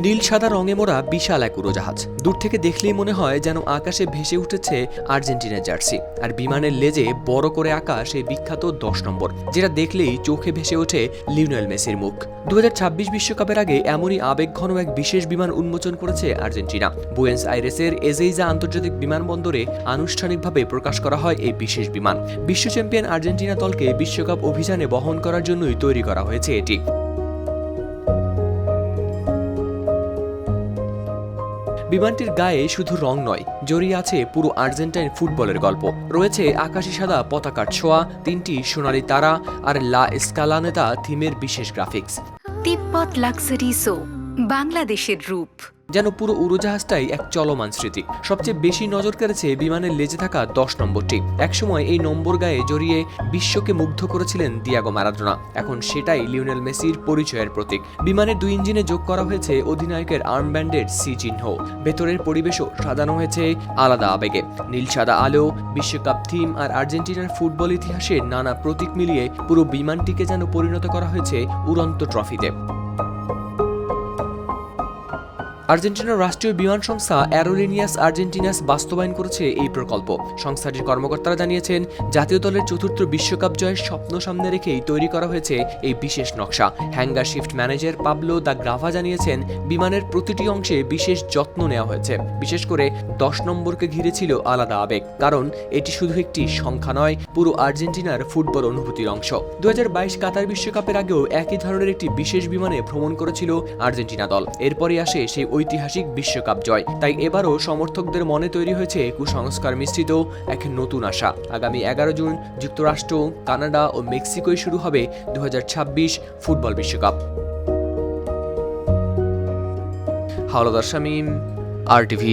নীল সাদা রঙে মোড়া বিশাল এক উড়োজাহাজ দূর থেকে দেখলেই মনে হয় যেন আকাশে ভেসে উঠেছে আর্জেন্টিনার জার্সি। আর বিমানের লেজে বড় করে আঁকা সেই বিখ্যাত 10 নম্বর, যেটা দেখলেই চোখে ভেসে ওঠে লিওনেল মেসির মুখ। 2026 বিশ্বকাপের আগে এমনই আবেগঘন এক বিশেষ বিমান উন্মোচন করেছে আর্জেন্টিনা। বুয়েন্স আইরেসের এজেইজা আন্তর্জাতিক বিমানবন্দরে আনুষ্ঠানিকভাবে প্রকাশ করা হয় এই বিশেষ বিমান। বিশ্ব চ্যাম্পিয়ন আর্জেন্টিনা দলকে বিশ্বকাপ অভিযানে বহন করার জন্যই তৈরি করা হয়েছে এটি। বিমানটির গায়ে শুধু রং নয়, জড়িয়ে আছে পুরো আর্জেন্টাইন ফুটবলের গল্প। রয়েছে আকাশি সাদা পতাকার ছোঁয়া, 3টি সোনালী তারা আর লা এস্কালানেতা থিমের বিশেষ গ্রাফিক্স। তিব্বত লাক্সারি সো, বাংলাদেশের রূপ। যেন পুরো উড়োজাহাজটাই এক চলমান স্মৃতি। সবচেয়ে বেশি নজর কেড়েছে বিমানের লেজে থাকা 10 নম্বরটি। একসময় এই নম্বর গায়ে জড়িয়ে বিশ্বকে মুগ্ধ করেছিলেন দিয়াগো ম্যারাডোনা। এখন সেটাই লিওনেল মেসির পরিচয়ের প্রতীক। বিমানের 2 ইঞ্জিনে যোগ করা হয়েছে অধিনায়কের আর্মব্যান্ডের সি চিহ্ন। ভেতরের পরিবেশও সাজানো হয়েছে আলাদা আবেগে। নীল সাদা আলো, বিশ্বকাপ থিম আর আর্জেন্টিনার ফুটবল ইতিহাসের নানা প্রতীক মিলিয়ে পুরো বিমানটিকে যেন পরিণত করা হয়েছে উড়ন্ত ট্রফিতে। আর্জেন্টিনার রাষ্ট্রীয় বিমান সংস্থা অ্যারোলিনিয়াস আর্জেন্টিনাস বাস্তবায়ন করেছে এই প্রকল্প। সংস্থাটির কর্মকর্তারা জানিয়েছেন, জাতীয় দলের 4র্থ বিশ্বকাপ জয়ের স্বপ্ন সামনে রেখেই তৈরি করা হয়েছে এই বিশেষ নকশা। হ্যাঙ্গার শিফট ম্যানেজার পাবলো দা গ্রাভা জানিয়েছেন, বিমানের প্রতিটি অংশে বিশেষ যত্ন নেওয়া হয়েছে। বিশেষ করে 10 নম্বরকে ঘিরে ছিল আলাদা আবেগ, কারণ এটি শুধু একটি সংখ্যা নয়, পুরো আর্জেন্টিনার ফুটবল অনুভূতির অংশ। 2022 কাতার বিশ্বকাপের আগেও একই ধরনের একটি বিশেষ বিমানে ভ্রমণ করেছিল আর্জেন্টিনা দল। এরপরই আসে সেই ঐতিহাসিক বিশ্বকাপ জয়। তাই এবারও সমর্থকদের মনে তৈরি হয়েছে কুসংস্কার মিশ্রিত এক নতুন আশা। আগামী 11 জুন যুক্তরাষ্ট্র, কানাডা ও মেক্সিকোয় শুরু হবে 2026 ফুটবল বিশ্বকাপ। হাওলাদার শামীম, RTV।